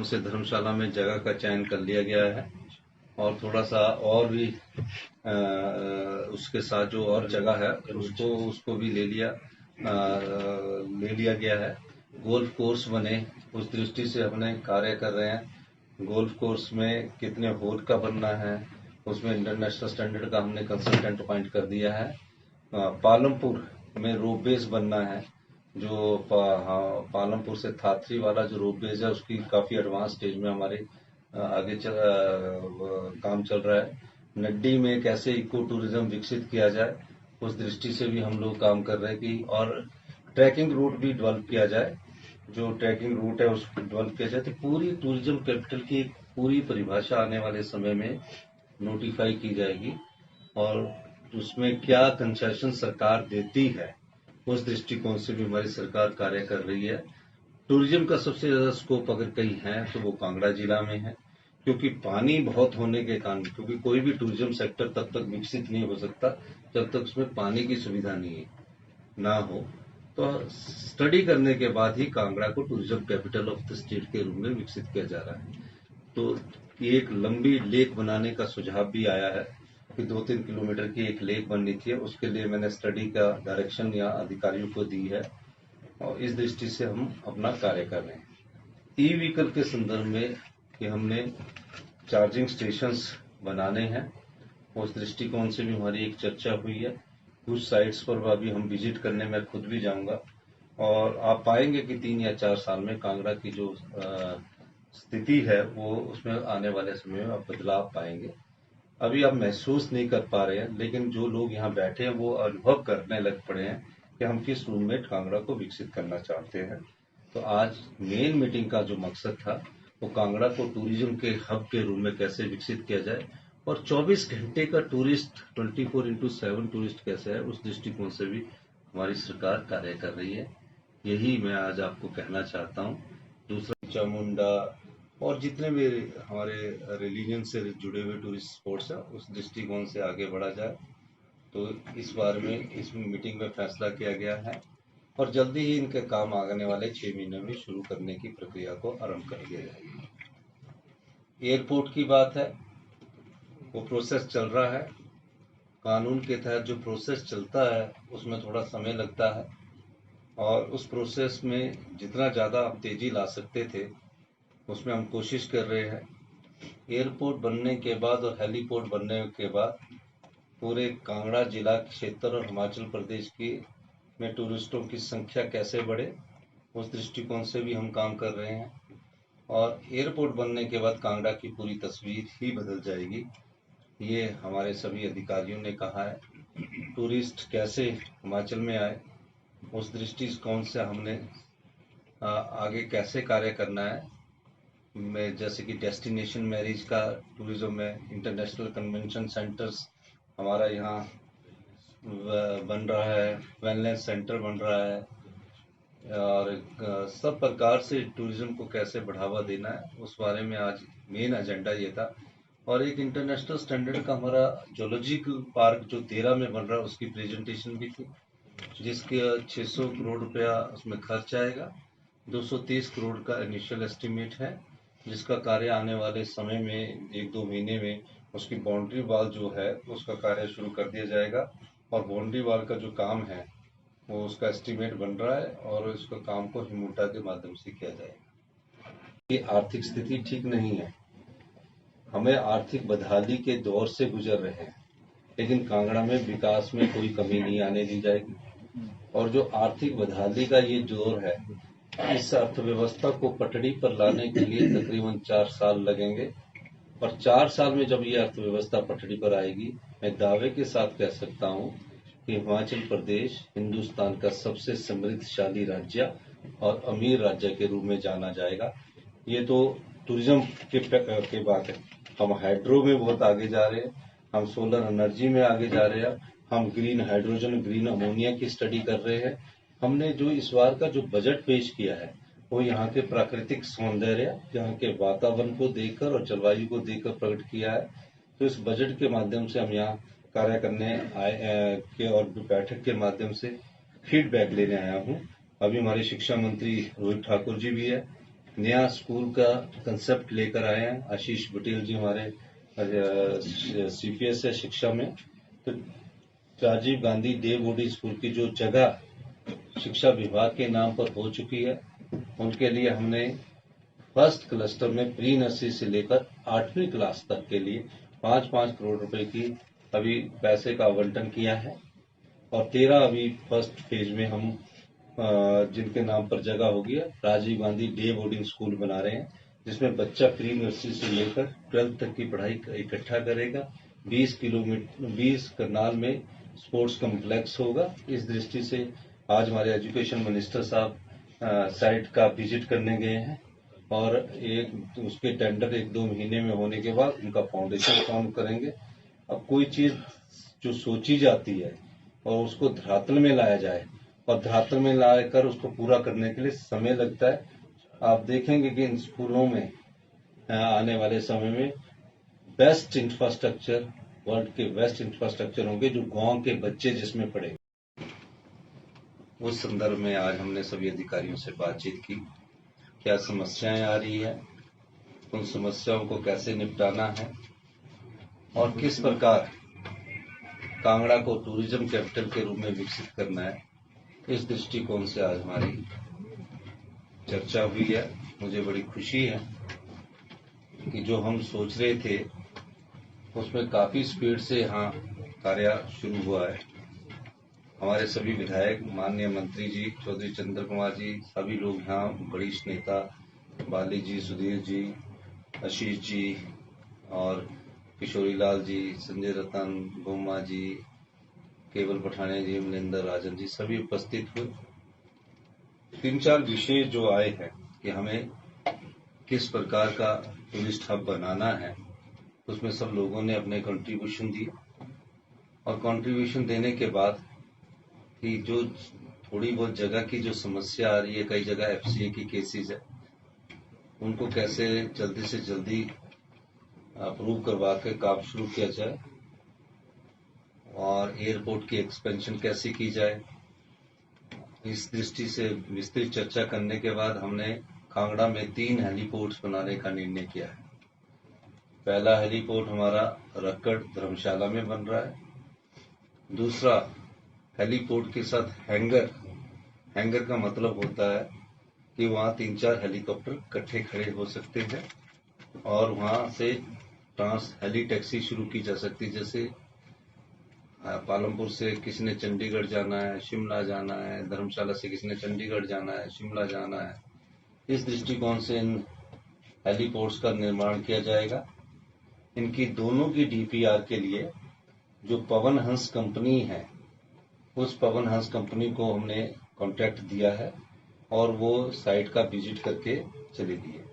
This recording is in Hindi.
से धर्मशाला में जगह का चयन कर लिया गया है और थोड़ा सा और भी उसके साथ जो और जगह है उसको भी ले लिया गया है। गोल्फ कोर्स बने, उस दृष्टि से हमने कार्य कर रहे हैं। गोल्फ कोर्स में कितने होल का बनना है, उसमें इंटरनेशनल स्टैंडर्ड का हमने कंसल्टेंट अपॉइंट कर दिया है। पालमपुर में रोपवेज बनना है, जो पालमपुर से थाथरी वाला जो रोपवेज है उसकी काफी एडवांस स्टेज में हमारे आगे काम चल रहा है। नड्डी में कैसे इको टूरिज्म विकसित किया जाए, उस दृष्टि से भी हम लोग काम कर रहे हैं कि और ट्रैकिंग रूट भी डेवलप किया जाए। जो ट्रैकिंग रूट है उसको डेवलप किया जाए तो पूरी टूरिज्म कैपिटल की पूरी परिभाषा आने वाले समय में नोटिफाई की जाएगी और उसमें क्या कंसेशन सरकार देती है, उस दृष्टिकोण से भी हमारी सरकार कार्य कर रही है। टूरिज्म का सबसे ज्यादा स्कोप अगर कहीं है तो वो कांगड़ा जिला में है, क्योंकि पानी बहुत होने के कारण, क्योंकि कोई भी टूरिज्म सेक्टर तब तक विकसित नहीं हो सकता जब तक उसमें पानी की सुविधा नहीं ना हो। तो स्टडी करने के बाद ही कांगड़ा को tourism capital of the state के रूप में विकसित किया जा रहा है। तो एक लंबी लेक बनाने का सुझाव भी आया है कि 2-3 किलोमीटर की एक लेक बननी थी। उसके लिए मैंने स्टडी का डायरेक्शन या अधिकारियों को दी है और इस दृष्टि से हम अपना कार्य कर रहे हैं। ई व्हीकल के संदर्भ में कि हमने चार्जिंग स्टेशंस बनाने हैं, उस दृष्टिकोण से भी हमारी एक चर्चा हुई है। कुछ साइट्स पर अभी हम विजिट करने में खुद भी जाऊंगा और आप पाएंगे कि 3 या 4 साल में कांगड़ा की जो स्थिति है वो उसमें आने वाले समय में आप बदलाव पाएंगे। अभी आप महसूस नहीं कर पा रहे हैं, लेकिन जो लोग यहाँ बैठे हैं वो अनुभव करने लग पड़े हैं कि हम किस रूप में कांगड़ा को विकसित करना चाहते हैं। तो आज मेन मीटिंग का जो मकसद था वो कांगड़ा को टूरिज्म के हब के रूप में कैसे विकसित किया जाए और 24 घंटे का टूरिस्ट 24/7 टूरिस्ट कैसे है, उस दृष्टिकोण से भी हमारी सरकार कार्य कर रही है। यही मैं आज आपको कहना चाहता हूँ। दूसरा, चामुंडा और जितने भी हमारे रिलीजन से जुड़े हुए टूरिस्ट स्पॉट्स हैं उस दृष्टिकोण से आगे बढ़ा जाए। तो इस बारे में इस मीटिंग में फैसला किया गया है और जल्दी ही इनके काम आने वाले 6 महीने में शुरू करने की प्रक्रिया को आरंभ कर दिया जाएगा। एयरपोर्ट की बात है, वो प्रोसेस चल रहा है। कानून के तहत जो प्रोसेस चलता है उसमें थोड़ा समय लगता है और उस प्रोसेस में जितना ज़्यादा आप तेजी ला सकते थे उसमें हम कोशिश कर रहे हैं। एयरपोर्ट बनने के बाद और हेलीपोर्ट बनने के बाद पूरे कांगड़ा जिला क्षेत्र और हिमाचल प्रदेश की में टूरिस्टों की संख्या कैसे बढ़े, उस दृष्टिकोण से भी हम काम कर रहे हैं। और एयरपोर्ट बनने के बाद कांगड़ा की पूरी तस्वीर ही बदल जाएगी, ये हमारे सभी अधिकारियों ने कहा है। टूरिस्ट कैसे हिमाचल में आए, उस दृष्टिकोण से हमने आगे कैसे कार्य करना है। में जैसे कि डेस्टिनेशन मैरिज का टूरिज्म में इंटरनेशनल कन्वेंशन सेंटर्स हमारा यहाँ बन रहा है, वेलनेस सेंटर बन रहा है और सब प्रकार से टूरिज्म को कैसे बढ़ावा देना है, उस बारे में आज मेन एजेंडा ये था। और एक इंटरनेशनल स्टैंडर्ड का हमारा जोलॉजिकल पार्क जो 13 में बन रहा है उसकी प्रेजेंटेशन भी थी, जिसके 600 करोड़ रुपया उसमें खर्च आएगा। 230 करोड़ का इनिशियल एस्टिमेट है, जिसका कार्य आने वाले समय में 1-2 महीने में उसकी बाउंड्री वॉल जो है उसका कार्य शुरू कर दिया जाएगा और बाउंड्री वॉल का जो काम है वो उसका एस्टिमेट बन रहा है और उसका काम को हिमुडा के माध्यम से किया जाएगा। ये आर्थिक स्थिति ठीक नहीं है, हमें आर्थिक बदहाली के दौर से गुजर रहे हैं, लेकिन कांगड़ा में विकास में कोई कमी नहीं आने दी जाएगी। और जो आर्थिक बदहाली का ये दौर है, इस अर्थव्यवस्था को पटड़ी पर लाने के लिए तकरीबन 4 साल लगेंगे और 4 साल में जब ये अर्थव्यवस्था पटड़ी पर आएगी, मैं दावे के साथ कह सकता हूँ कि हिमाचल प्रदेश हिंदुस्तान का सबसे समृद्धशाली राज्य और अमीर राज्य के रूप में जाना जाएगा। ये तो टूरिज्म के बात है। हम हाइड्रो में बहुत आगे जा रहे हैं, हम सोलर एनर्जी में आगे जा रहे हैं, हम ग्रीन हाइड्रोजन, ग्रीन अमोनिया की स्टडी कर रहे हैं। हमने जो इस बार का जो बजट पेश किया है वो यहाँ के प्राकृतिक सौंदर्य, यहाँ के वातावरण को देखकर और जलवायु को देखकर प्रकट किया है। तो इस बजट के माध्यम से हम यहाँ कार्य करने आए के और बैठक के माध्यम से फीडबैक लेने आया हूँ। अभी हमारे शिक्षा मंत्री रोहित ठाकुर जी भी है नया स्कूल का कंसेप्ट लेकर आए हैं। आशीष पटेल जी हमारे CPS है शिक्षा में, तो Rajiv Gandhi day boarding school की जो जगह शिक्षा विभाग के नाम पर हो चुकी है, उनके लिए हमने फर्स्ट क्लस्टर में प्री नर्सरी से लेकर 8वीं क्लास तक के लिए 5-5 करोड़ रुपए की अभी पैसे का आवंटन किया है। और 13 अभी फर्स्ट फेज में हम जिनके नाम पर जगह होगी Rajiv Gandhi day boarding school बना रहे हैं, जिसमें बच्चा प्री नर्सरी से लेकर 12th तक की पढ़ाई इकट्ठा करेगा। 20 करनाल में स्पोर्ट्स कॉम्प्लेक्स होगा। इस दृष्टि से आज हमारे एजुकेशन मिनिस्टर साहब साइट का विजिट करने गए हैं और उसके टेंडर 1-2 महीने में होने के बाद उनका फाउंडेशन फॉर्म करेंगे। अब कोई चीज जो सोची जाती है और उसको धरातल में लाया जाए और धरातल में लाकर उसको पूरा करने के लिए समय लगता है। आप देखेंगे कि इन स्कूलों में आने वाले समय में बेस्ट इंफ्रास्ट्रक्चर, वर्ल्ड के बेस्ट इंफ्रास्ट्रक्चर होंगे जो गांव के बच्चे जिसमें पढ़े। उस संदर्भ में आज हमने सभी अधिकारियों से बातचीत की, क्या समस्याएं आ रही है, उन समस्याओं को कैसे निपटाना है और किस प्रकार कांगड़ा को टूरिज्म कैपिटल के रूप में विकसित करना है। इस दृष्टिकोण से आज हमारी चर्चा हुई है। मुझे बड़ी खुशी है कि जो हम सोच रहे थे उसमें काफी स्पीड से यहाँ कार्य शुरू हुआ है। हमारे सभी विधायक, माननीय मंत्री जी, चौधरी चंद्र कुमार जी, सभी लोग यहाँ, वरिष्ठ नेता बाली जी, सुधीर जी, आशीष जी और किशोरी लाल जी, संजय रतन, गोमा जी, केवल पठाने जी, मनिंदर राजन जी, सभी उपस्थित हुए। 3-4 विषय जो आए हैं कि हमें किस प्रकार का टूरिस्ट हब बनाना है, उसमें सब लोगों ने अपने कंट्रीब्यूशन दिए और कंट्रीब्यूशन देने के बाद कि जो थोड़ी बहुत जगह की जो समस्या आ रही है, कई जगह FCA की केसेस है, उनको कैसे जल्दी से जल्दी अप्रूव करवा के काम शुरू किया जाए और एयरपोर्ट की एक्सपेंशन कैसे की जाए। इस दृष्टि से विस्तृत चर्चा करने के बाद हमने कांगड़ा में 3 हेलीपोर्ट्स बनाने का निर्णय किया है। पहला हेलीपोर्ट हमारा रक्कड़ धर्मशाला में बन रहा है। दूसरा हेलीपोर्ट के साथ हैंगर का मतलब होता है कि वहां 3-4 हेलीकॉप्टर इकट्ठे खड़े हो सकते हैं और वहां से हेली टैक्सी शुरू की जा सकती है। जैसे पालमपुर से किसी ने चंडीगढ़ जाना है, शिमला जाना है, धर्मशाला से किसी ने चंडीगढ़ जाना है, शिमला जाना है। इस दृष्टिकोण से इन हेलीपोर्ट्स का निर्माण किया जाएगा। इनकी दोनों की DPR के लिए जो पवन हंस कंपनी है, उस पवन हंस कंपनी को हमने कॉन्ट्रैक्ट दिया है और वो साइट का विजिट करके चली गई है।